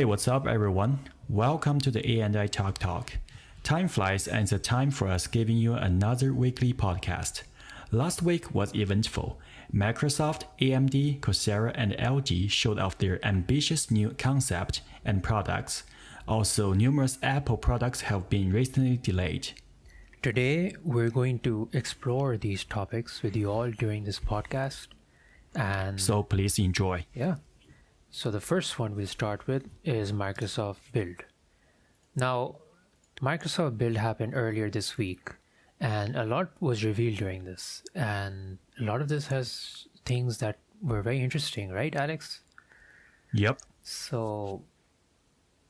Hey, what's up, everyone? Welcome to the A&I Talk Talk. Time flies, and it's a time for us giving you another weekly podcast. Last week was eventful. Microsoft, AMD, Corsair, and LG showed off their ambitious new concept and products. Also, numerous Apple products have been recently delayed. Today, we're going to explore these topics with you all during this podcast. So please enjoy. Yeah. So the first one we'll start with is Microsoft Build. Now, Microsoft Build happened earlier this week, and a lot was revealed during this. And a lot of this has things that were very interesting, right, Alex? Yep. So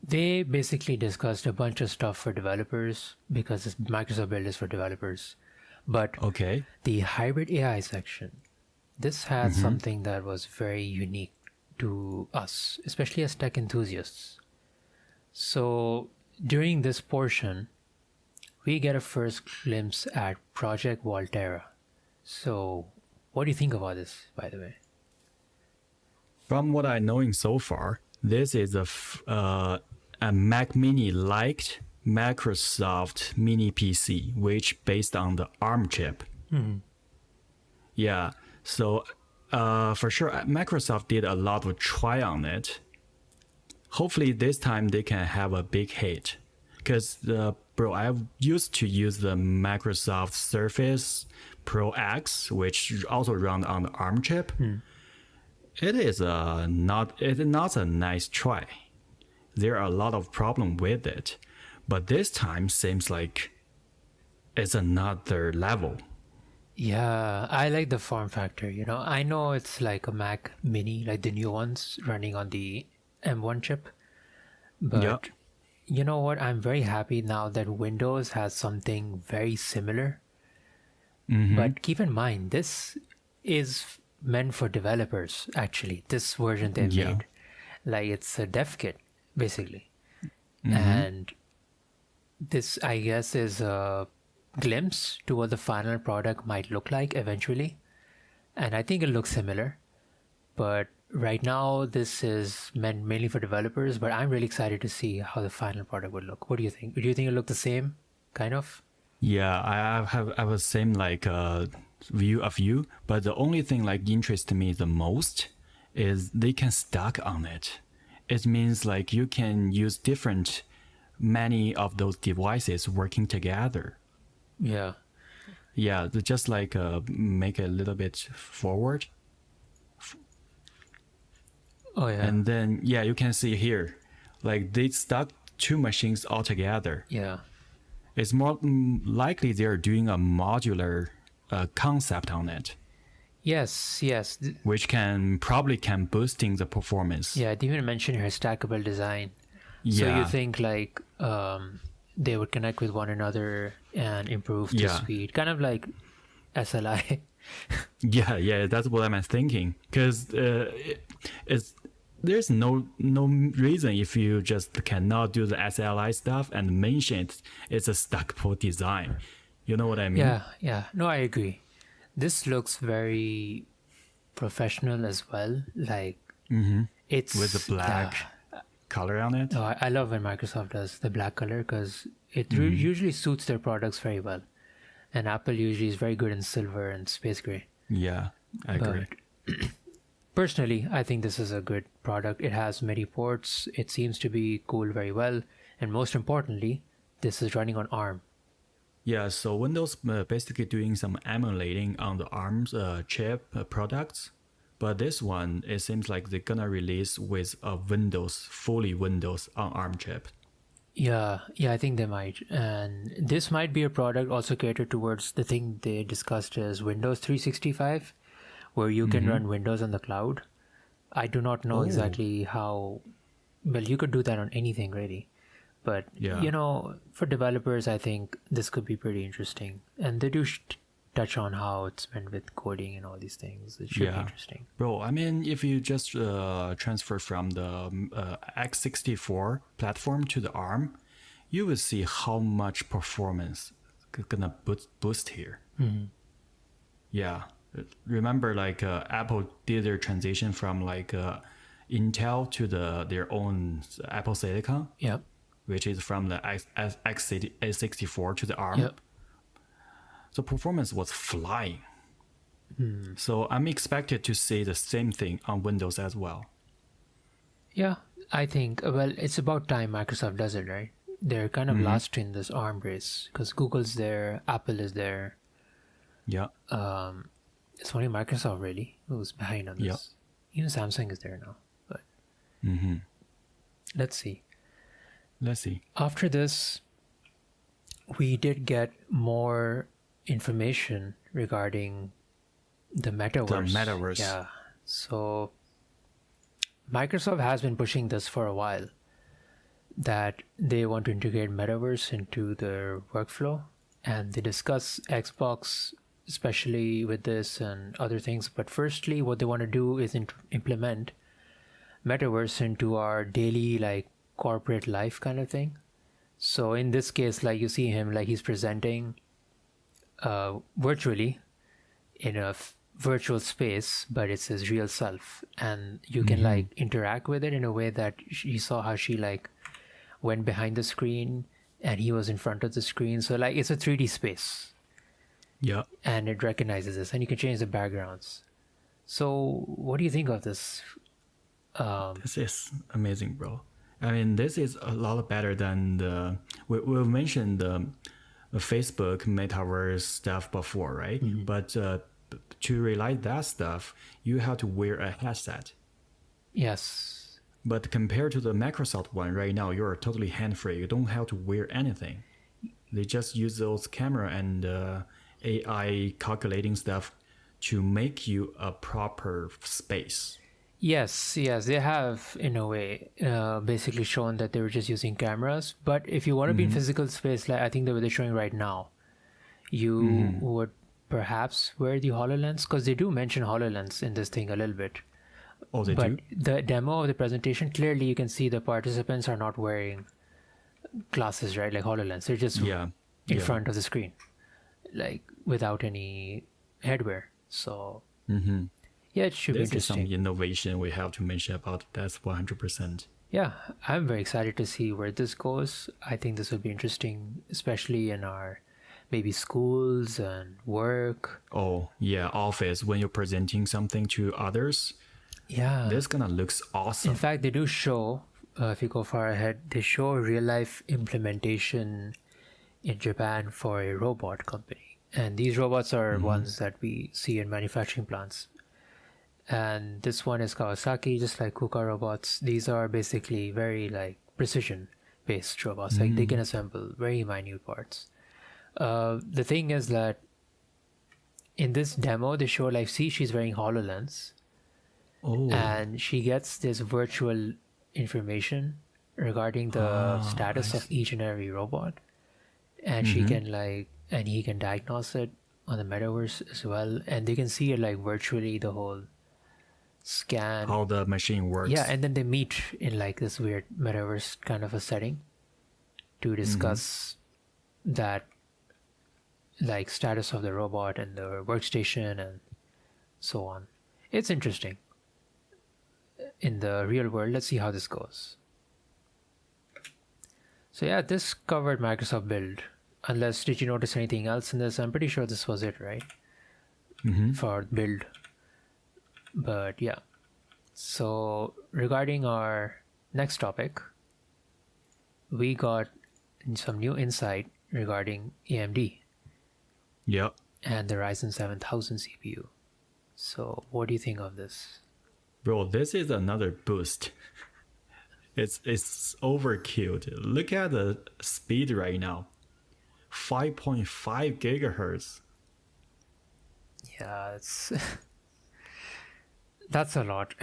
they basically discussed a bunch of stuff for developers because Microsoft Build is for developers. But the hybrid AI section, this had something that was very unique to us, especially as tech enthusiasts. So during this portion, we get a first glimpse at Project Volterra. So what do you think about this, by the way? From what I know so far, this is a Mac Mini-like Microsoft Mini PC, which based on the ARM chip. Yeah, so for sure, Microsoft did a lot of try on it. Hopefully this time they can have a big hit. Because, I used to use the Microsoft Surface Pro X, which also runs on the ARM chip. It is not a nice try. There are a lot of problems with it. But this time seems like it's another level. Yeah, I like the form factor. I know it's like a Mac Mini, like the new ones running on the M1 chip. But you know what? I'm very happy now that Windows has something very similar. But keep in mind, this is meant for developers, actually. This version they made. Like, it's a dev kit, basically. And this, I guess, is a glimpse to what the final product might look like eventually, and I think it looks similar, but right now this is meant mainly for developers. But I'm really excited to see how the final product would look. What do you think? Do you think it'll look the same, kind of? Yeah, I have the same view of you, but the only thing interests me the most is they can stack on it. It means you can use many of those devices working together. Yeah, just make a little bit forward. And then you can see here, they stuck two machines all together. It's more likely they're doing a modular concept on it. Yes. Which probably can boosting the performance. Yeah, they even mentioned here stackable design. So you think they would connect with one another and improve the speed, kind of like SLI. yeah, that's what I'm thinking. Because there's no reason if you just cannot do the SLI stuff and mention it's a stackable design. You know what I mean? Yeah. No, I agree. This looks very professional as well. It's with the black color on it. Oh, I love when Microsoft does the black color because it usually suits their products very well. And Apple usually is very good in silver and space gray. Yeah, I agree. Personally, I think this is a good product. It has many ports. It seems to be cooled very well. And most importantly, this is running on ARM. Yeah, so Windows basically doing some emulating on the ARM chip products. But this one, it seems like they're gonna release with a fully Windows on ARM chip. Yeah, I think they might. And this might be a product also catered towards the thing they discussed as Windows 365, where you can run Windows on the cloud. I do not know exactly how. Well, you could do that on anything, really. But, for developers, I think this could be pretty interesting. And they do touch on how it's meant with coding and all these things. It should be interesting. Bro, I mean, if you just transfer from the x64 platform to the ARM, you will see how much performance gonna boost here. Yeah. Remember, Apple did their transition from Intel to their own Apple Silicon, Yep. which is from the x64 to the ARM. Yep. So performance was flying. So I'm expected to see the same thing on Windows as well. Yeah, I think, well, it's about time Microsoft does it, right? They're kind of last in this ARM race because Google's there, Apple is there. Yeah. It's only Microsoft really who's behind on this. Yeah. Even Samsung is there now, but let's see. Let's see. After this, we did get more information regarding the metaverse. The metaverse. Yeah. So Microsoft has been pushing this for a while, that they want to integrate metaverse into their workflow, and they discuss Xbox especially with this and other things. But firstly, what they want to do is implement metaverse into our daily like corporate life kind of thing. So in this case, like you see him, like he's presenting virtually in a virtual space, but it's his real self, and you can like interact with it in a way that you saw how she like went behind the screen and he was in front of the screen. So like it's a 3D space. Yeah. And it recognizes this, and you can change the backgrounds. So what do you think of this? This is amazing, bro. I mean, this is a lot better than we mentioned the Facebook metaverse stuff before, right? But to realize that stuff, you have to wear a headset. Yes. But compared to the Microsoft one right now, you're totally hand-free. You don't have to wear anything. They just use those camera and AI calculating stuff to make you a proper space. Yes, they have in a way basically shown that they were just using cameras. But if you want to be in physical space, like I think they're showing right now, you would perhaps wear the HoloLens, because they do mention HoloLens in this thing a little bit. Oh, they But do? the demo of the presentation, clearly you can see the participants are not wearing glasses, right? Like HoloLens. They're just in front of the screen, like without any headwear. So yeah, it should be This is interesting. some innovation we have to mention about. That's 100%. Yeah, I'm very excited to see where this goes. I think this will be interesting, especially in our maybe schools and work. Oh, yeah, office, when you're presenting something to others, Yeah. this gonna looks awesome. In fact, they do show, if you go far ahead, they show a real life implementation in Japan for a robot company. And these robots are ones that we see in manufacturing plants. And this one is Kawasaki, just like KUKA robots. These are basically very like precision based robots. Like they can assemble very minute parts. The thing is that in this demo, they show like, see, she's wearing HoloLens. Oh, And she gets this virtual information regarding the status of each and every robot. And she can like, and he can diagnose it on the metaverse as well. And they can see it like virtually, the whole scan. how the machine works. Yeah, and then they meet in like this weird metaverse kind of a setting to discuss that like status of the robot and the workstation and so on. It's interesting. In the real world, let's see how this goes. So yeah, this covered Microsoft Build. Unless, did you notice anything else in this? I'm pretty sure this was it, right? For Build. But yeah. So regarding our next topic, we got some new insight regarding AMD Yeah. and the Ryzen 7000 CPU. So what do you think of this? Bro, this is another boost. It's overkilled. Look at the speed right now. 5.5 gigahertz. Yeah, it's that's a lot.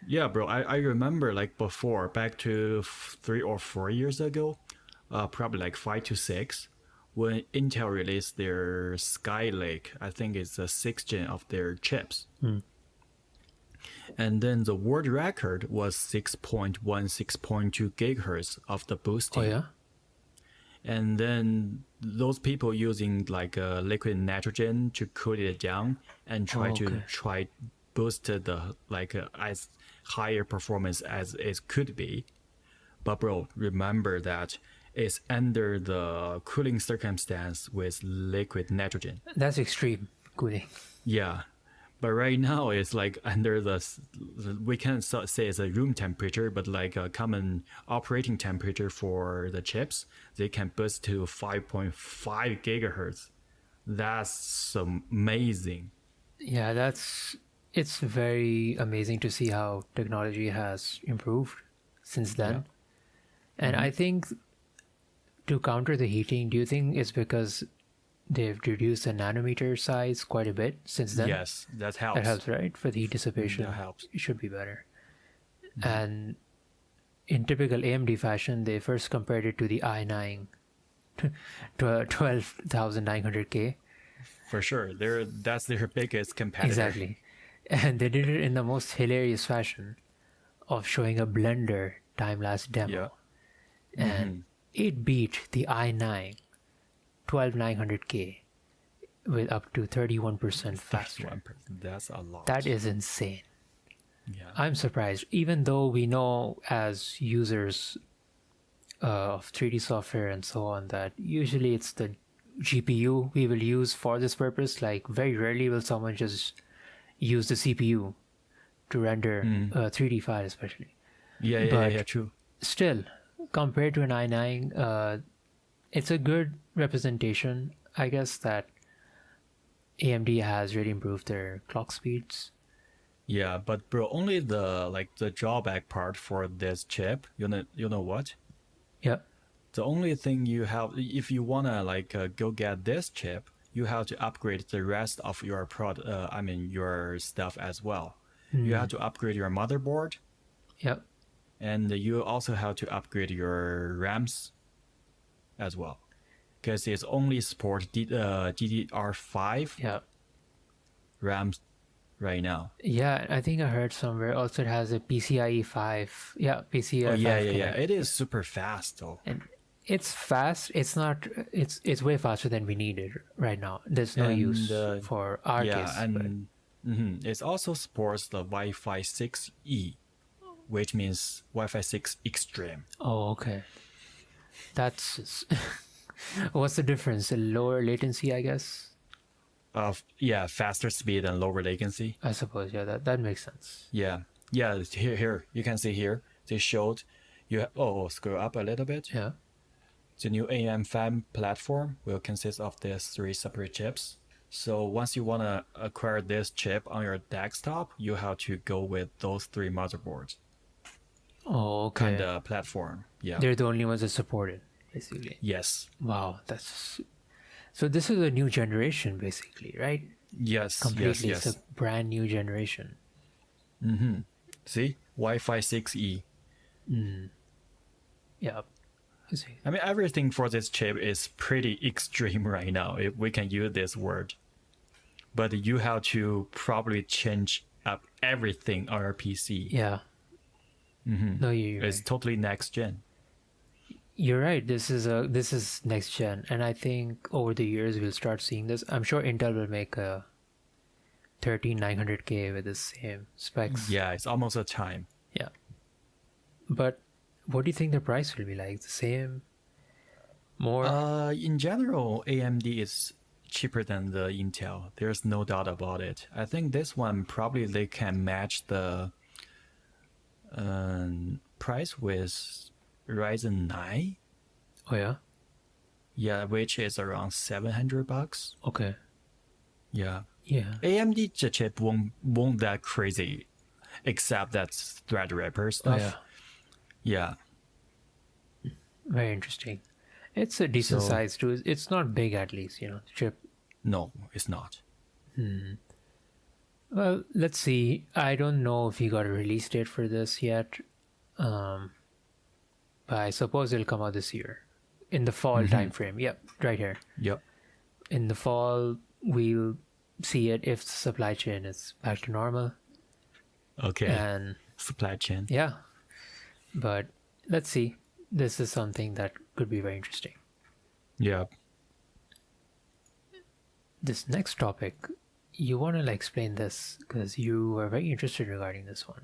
Yeah, bro. I remember like before, back to 3 or 4 years ago, probably like 5 to 6, when Intel released their Skylake. I think it's the 6th gen of their chips. And then the world record was 6.1, 6.2 gigahertz of the boosting. Oh yeah? And then those people using like liquid nitrogen to cool it down and try to boost the like as higher performance as it could be. But bro, remember that it's under the cooling circumstance with liquid nitrogen. That's extreme cooling. Yeah. But right now it's like under we can't say it's a room temperature, but like a common operating temperature for the chips, they can boost to 5.5 gigahertz. That's amazing. Yeah, it's very amazing to see how technology has improved since then. And I think to counter the heating, do you think it's because they've reduced the nanometer size quite a bit since then? Yes, that helps. That helps, right? For the heat dissipation, That helps. it should be better. And in typical AMD fashion, they first compared it to the i9 12900K. For sure. That's their biggest competitor. Exactly. And they did it in the most hilarious fashion of showing a Blender time-lapse demo. Yeah. And it beat the i9 12900K with up to 31% faster. 1%. That's a lot. That is insane. Yeah. I'm surprised, even though we know as users of 3D software and so on that usually it's the GPU we will use for this purpose. Like very rarely will someone just use the CPU to render a 3D file, especially. Yeah, true. Still, compared to an i9, it's a good representation, I guess, that AMD has really improved their clock speeds. Yeah, but bro, only the drawback part for this chip, you know what? Yeah. The only thing you have, if you wanna go get this chip, you have to upgrade the rest of your your stuff as well. You have to upgrade your motherboard, Yep. and you also have to upgrade your RAMs as well, because it's only support DDR5 Yeah. RAMs right now. Yeah, I think I heard somewhere also it has a PCIe 5. Yeah, PCIe 5. Yeah. connect. It is super fast though. And it's fast. It's not. It's way faster than we needed right now. There's no use for our case. And it also supports the Wi-Fi 6E, which means Wi-Fi 6 Extreme. Oh, okay. That's what's the difference? A lower latency, I guess. Faster speed and lower latency. I suppose. Yeah, that makes sense. Yeah. Here you can see here they showed you. Scroll up a little bit. Yeah. The new AM5 platform will consist of these 3 separate chips. So once you want to acquire this chip on your desktop, you have to go with those 3 motherboards. Oh, okay. Kind of platform. Yeah. They're the only ones that support it, basically. Yes. Wow, so this is a new generation, basically, right? Yes. Completely, Yes. it's a brand new generation. See, Wi-Fi 6E. Yeah. I mean, everything for this chip is pretty extreme right now, if we can use this word. But you have to probably change up everything on your PC. Yeah. No, you're It's right. totally next gen. You're right. This is next gen, and I think over the years we'll start seeing this. I'm sure Intel will make a 13900K with the same specs. Yeah, it's almost a time. Yeah. But what do you think the price will be like? The same? More? In general, AMD is cheaper than the Intel. There's no doubt about it. I think this one probably they can match the price with Ryzen 9. Oh yeah. Yeah, which is around $700. Okay. Yeah. Yeah. AMD chip won't that crazy, except that Threadripper Oh stuff. yeah. Yeah. Very interesting. It's a decent So- size too. It's not big, at least, the chip. No, it's not. Well, let's see. I don't know if he got a release date for this yet. But I suppose it'll come out this year. In the fall time frame. Yep, right here. Yep. In the fall, we'll see it if the supply chain is back to normal. Okay. And Supply chain. yeah. But let's see. This is something that could be very interesting. Yeah. This next topic, you want to explain this because you are very interested regarding this one.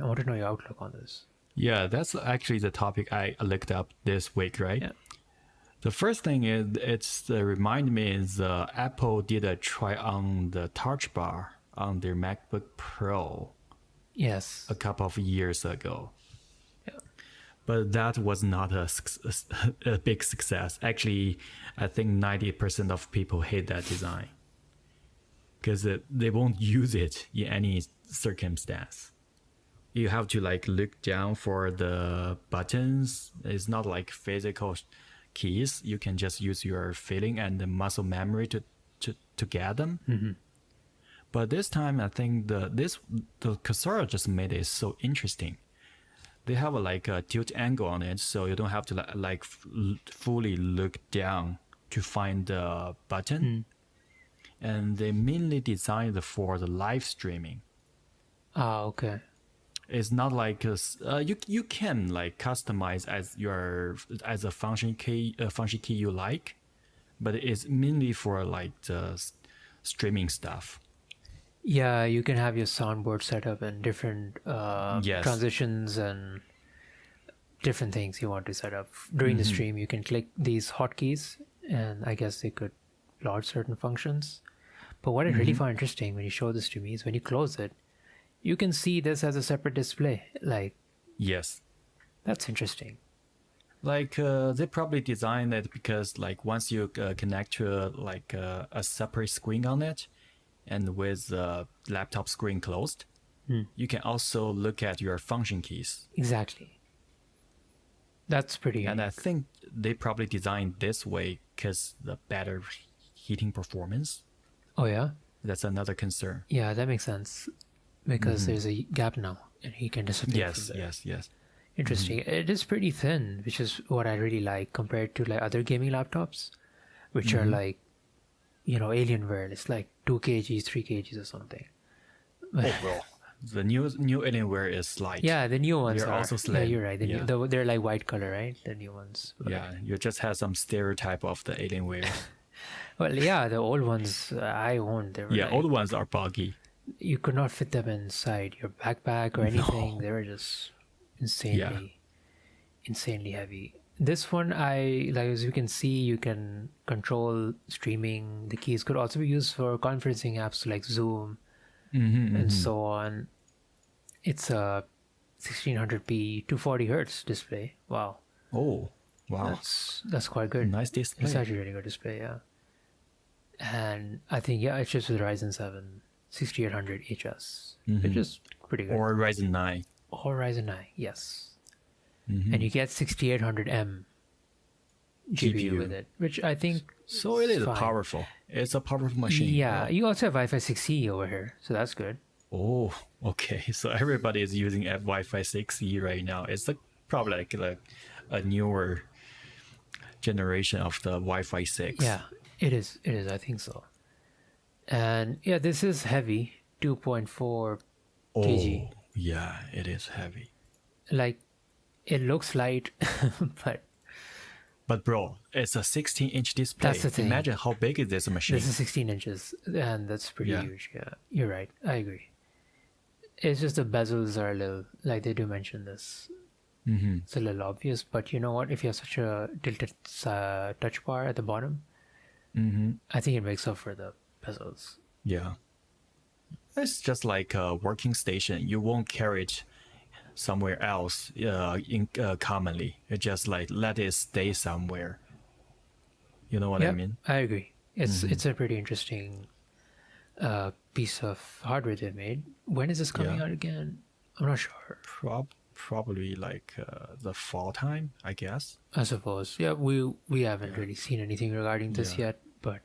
I want to know your outlook on this. Yeah, that's actually the topic I looked up this week, right? Yeah. The first thing is it's remind me is Apple did a try on the Touch Bar on their MacBook Pro Yes. a couple of years ago. Yeah. But that was not a big success. Actually, I think 90% of people hate that design because they won't use it in any circumstance. You have to like look down for the buttons. It's not like physical keys. You can just use your feeling and the muscle memory to get them. Mm-hmm. But this time, I think the Corsair just made it so interesting. They have a tilt angle on it, so you don't have to fully look down to find the button. And they mainly designed for the live streaming. Ah, okay. It's not like you can like customize as a function key you like, but it's mainly for like the streaming stuff. Yeah, you can have your soundboard set up and different Yes. transitions and different things you want to set up. During the stream, you can click these hotkeys, and I guess they could launch certain functions. But what I really found interesting when you show this to me is when you close it, you can see this as a separate display. Like, Yes. that's interesting. Like they probably designed it because like once you connect to a separate screen on it, and with the laptop screen closed, you can also look at your function keys. Exactly. That's pretty. And I think they probably designed this way because the better heating performance. Oh yeah. That's another concern. Yeah, that makes sense because there's a gap now, and he can disappear. Yes, from there. yes. Interesting. It is pretty thin, which is what I really like compared to like other gaming laptops, which are like, Alienware. It's like 2 kgs, 3 kgs or something. Oh, bro. The new Alienware is light. Yeah, the new ones They're are also slim. Yeah, you're right. Yeah. They're like white color, right? The new ones. But, Yeah, you just have some stereotype of the Alienware. well, yeah, the old ones I owned. They were Yeah, like, old ones are buggy. you could not fit them inside your backpack or anything. They were just insanely heavy. This one, as you can see, you can control streaming. The keys could also be used for conferencing apps like Zoom and so on. It's a 1600p 240 hertz display. Wow. Oh, wow. That's quite good. Nice display. It's actually a really good display, yeah. And I think it's just with Ryzen 7 6800 HS, which is pretty good. Or Ryzen 9. Or Ryzen 9, yes. And you get 6800M GPU with it, which I think So it is fine. powerful. It's a powerful machine. Yeah, Wow. you also have Wi-Fi 6E over here, so that's good. Oh, okay. So everybody is using Wi-Fi 6E right now. It's probably like a newer generation of the Wi-Fi 6. Yeah, it is. It is. I think so. And yeah, this is heavy, 2.4 kg. Oh, yeah, it is heavy. Like, it looks light, but bro, it's a 16-inch display. That's the thing. Imagine how big is this machine. this is 16 inches, and that's pretty Yeah. huge. Yeah, you're right. I agree. It's just the bezels are a little, like they do mention this. It's a little obvious, but you know what? If you have such a tilted touch bar at the bottom, I think it makes up for the bezels. Yeah. It's just like a working station. You won't carry it somewhere else commonly. You just like let it stay somewhere. You know what I Yep, mean? I agree. It's a pretty interesting piece of hardware they made. When is this coming out again? I'm not sure. Probably like the fall time, I guess. I suppose. Yeah, we haven't really seen anything regarding this yet, but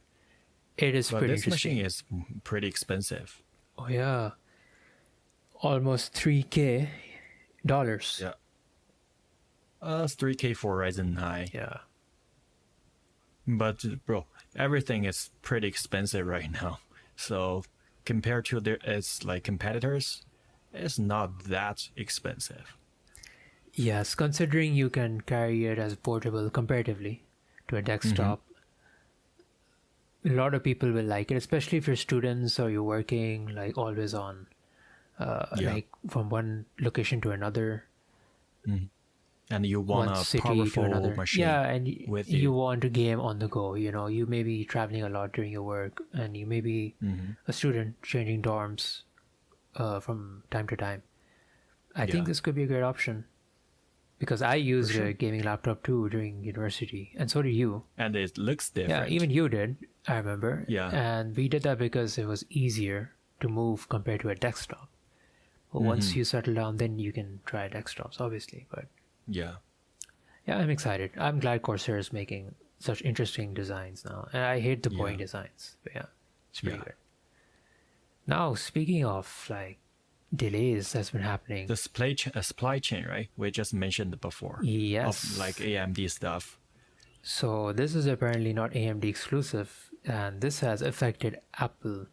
it is But pretty this interesting. machine is pretty expensive. Oh yeah, almost $3K. Yeah. It's 3K for Ryzen 9. Yeah. But bro, everything is pretty expensive right now. So compared to its like competitors, it's not that expensive. Yes, considering you can carry it as portable comparatively to a desktop, a lot of people will like it, especially if you're students or you're working like always on like from one location to another, And you want one a city to powerful another. machine Yeah, and with you you. want to game on the go. You may be traveling a lot during your work, and you may be a student changing dorms from time to time. I think this could be a great option because I used a gaming laptop too during university, and so did you. And it looks Yeah, different. even you did, I remember. Yeah. And we did that because it was easier to move compared to a desktop. But once you settle down, then you can try desktops, obviously. But Yeah. yeah, I'm excited. I'm glad Corsair is making such interesting designs now. And I hate the boring designs. But yeah, it's pretty good. Now, speaking of like delays that's been happening. The supply chain, right? We just mentioned before. Yes. Of like AMD stuff. So this is apparently not AMD exclusive, and this has affected Apple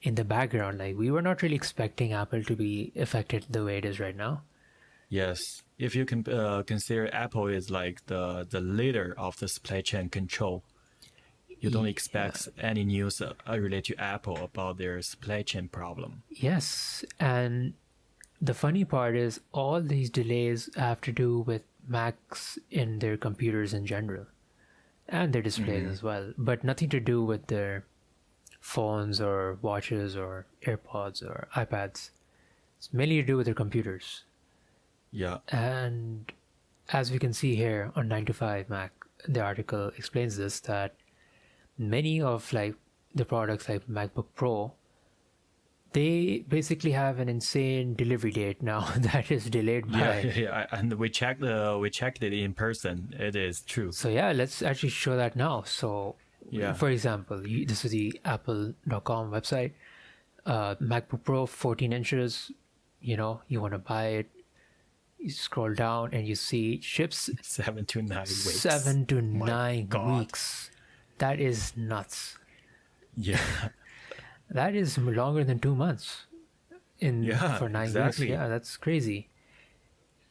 in the background. Like we were not really expecting Apple to be affected the way it is right now. Yes. If you can consider Apple is like the leader of the supply chain control, you don't expect any news related to Apple about their supply chain problem. Yes, and the funny part is all these delays have to do with Macs in their computers in general and their displays as well, but nothing to do with their phones or watches or AirPods or iPads. It's mainly to do with their computers. Yeah. And as we can see here on 9 to 5 Mac, the article explains this, that many of like the products like MacBook Pro, they basically have an insane delivery date now that is delayed by. Yeah, and we checked it in person. It is true. So yeah, let's actually show that now. So for example, this is the apple.com website. MacBook Pro 14 inches, you want to buy it. You scroll down and you see it ships 7 to 9 weeks. 7 to 9 weeks. That is nuts. Yeah. That is longer than 2 months for 9 weeks. Yeah, that's crazy.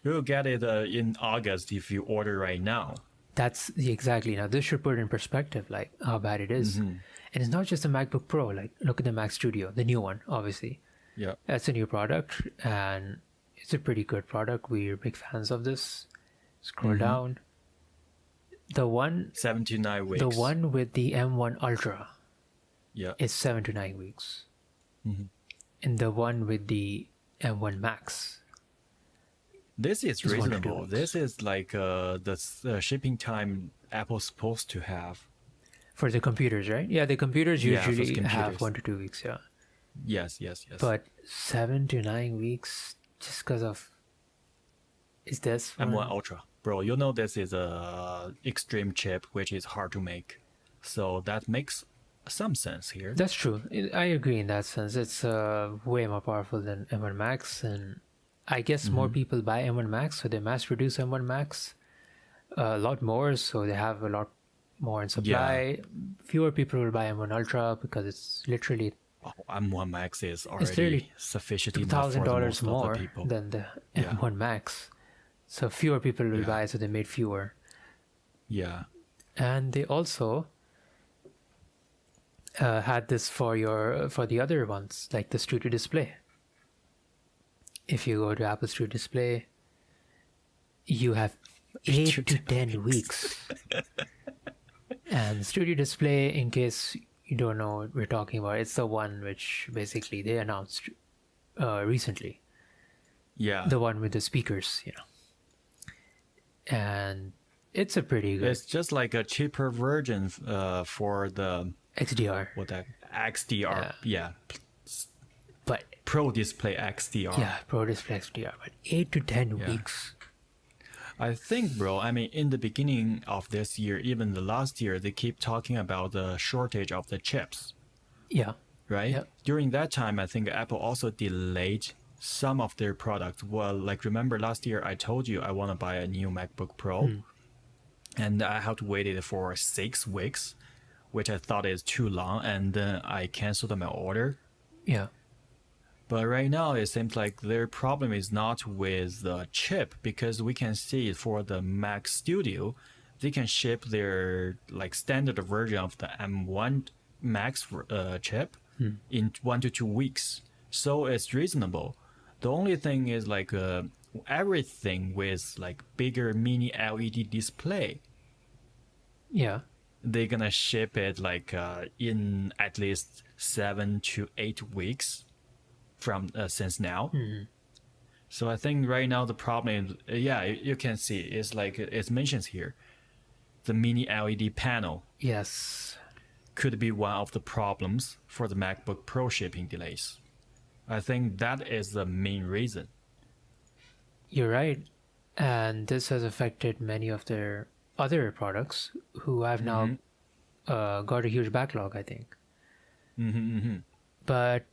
You'll get it in August if you order right now. That's exactly. Now this should put it in perspective, like how bad it is. And it's not just the MacBook Pro. Like look at the Mac Studio, the new one, obviously. Yeah. That's a new product, and it's a pretty good product. We're big fans of this. Scroll down. The one 7 to 9 weeks. The one with the M1 Ultra. Yeah. Is 7 to 9 weeks. And the one with the M1 Max. This is reasonable. This is like the shipping time Apple's supposed to have. For the computers, right? Yeah, the computers usually have 1 to 2 weeks, yeah. Yes. But 7 to 9 weeks just because of... Is this M1 Ultra. Bro, you know this is a extreme chip which is hard to make. So that makes some sense here. That's true. I agree in that sense. It's way more powerful than M1 Max, and I guess more people buy M1 Max, so they mass produce M1 Max a lot more, so they have a lot more in supply. Fewer people will buy M1 Ultra because it's literally M1 Max is already sufficient enough for most more of the people. Than the M1 Max. So fewer people will buy, so they made fewer. Yeah. And they also had this for the other ones, like the Studio Display. If you go to Apple Studio Display, you have 8 to 10 weeks. And Studio Display, in case you don't know what we're talking about, it's the one which basically they announced recently. Yeah. The one with the speakers, And it's a pretty good... It's just like a cheaper version for the... XDR. XDR. Yeah. But Pro Display XDR. Yeah, Pro Display XDR. But 8 to 10 weeks. I think, bro, I mean, in the beginning of this year, even the last year, they keep talking about the shortage of the chips. Yeah. Right? Yeah. During that time, I think Apple also delayed some of their products. Well, like, remember last year I told you I want to buy a new MacBook Pro. And I had to wait it for 6 weeks, which I thought is too long. And then I canceled my order. Yeah. But right now, it seems like their problem is not with the chip, because we can see for the Mac Studio, they can ship their like standard version of the M1 Max chip in 1 to 2 weeks. So it's reasonable. The only thing is like everything with like bigger mini LED display, Yeah. they're gonna ship it like in at least 7 to 8 weeks from since now. So I think right now the problem is, you can see it's like it mentions here, the mini LED panel Yes. could be one of the problems for the MacBook Pro shipping delays. I think that is the main reason. You're right. And this has affected many of their other products who have now got a huge backlog, I think. But,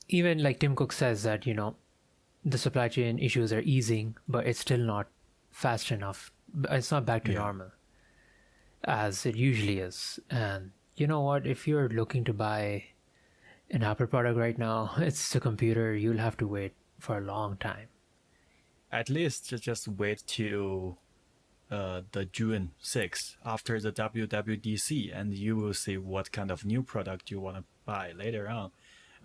even like Tim Cook says that, the supply chain issues are easing, but it's still not fast enough. It's not back to normal as it usually is. And you know what? If you're looking to buy an Apple product right now, it's a computer, you'll have to wait for a long time. At least just wait till the June 6th after the WWDC, and you will see what kind of new product you want to buy later on.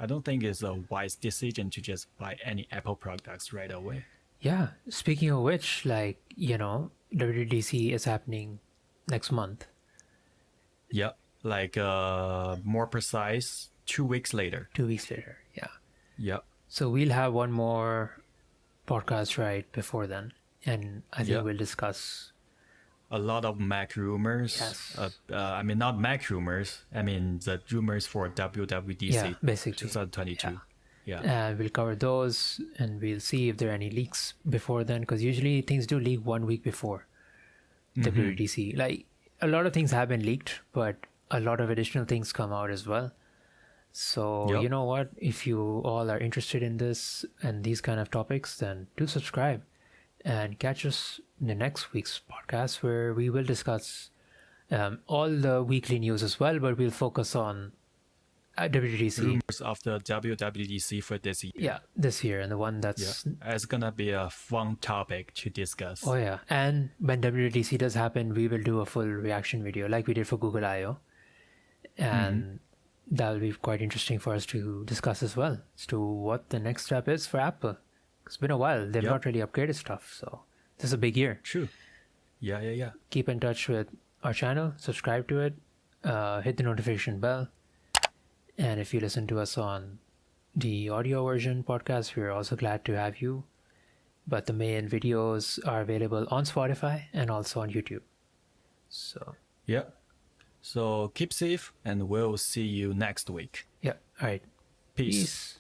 I don't think it's a wise decision to just buy any Apple products right away. Yeah. Speaking of which, like, WWDC is happening next month. Yeah, like more precise, 2 weeks later. 2 weeks later. Yeah. Yeah. So we'll have one more podcast right before then. And I think we'll discuss a lot of Mac rumors. Yes. I mean, not Mac rumors. I mean, the rumors for WWDC basically 2022. Yeah. And we'll cover those, and we'll see if there are any leaks before then, because usually things do leak 1 week before WWDC. Like, a lot of things have been leaked, but a lot of additional things come out as well. So, you know what? If you all are interested in this and these kind of topics, then do subscribe and catch us in the next week's podcast, where we will discuss all the weekly news as well, but we'll focus on WWDC. Rumors of the WWDC for this year. Yeah, this year, and the one that's... It's gonna be a fun topic to discuss. Oh yeah, and when WWDC does happen, we will do a full reaction video like we did for Google I/O, and that'll be quite interesting for us to discuss as well as to what the next step is for Apple. It's been a while; they've not really upgraded stuff, so this is a big year. True. Yeah. Keep in touch with our channel, subscribe to it, hit the notification bell, and if you listen to us on the audio version podcast, we're also glad to have you. But the main videos are available on Spotify and also on YouTube. So So keep safe, and we'll see you next week. yeah, all right. Peace. Peace.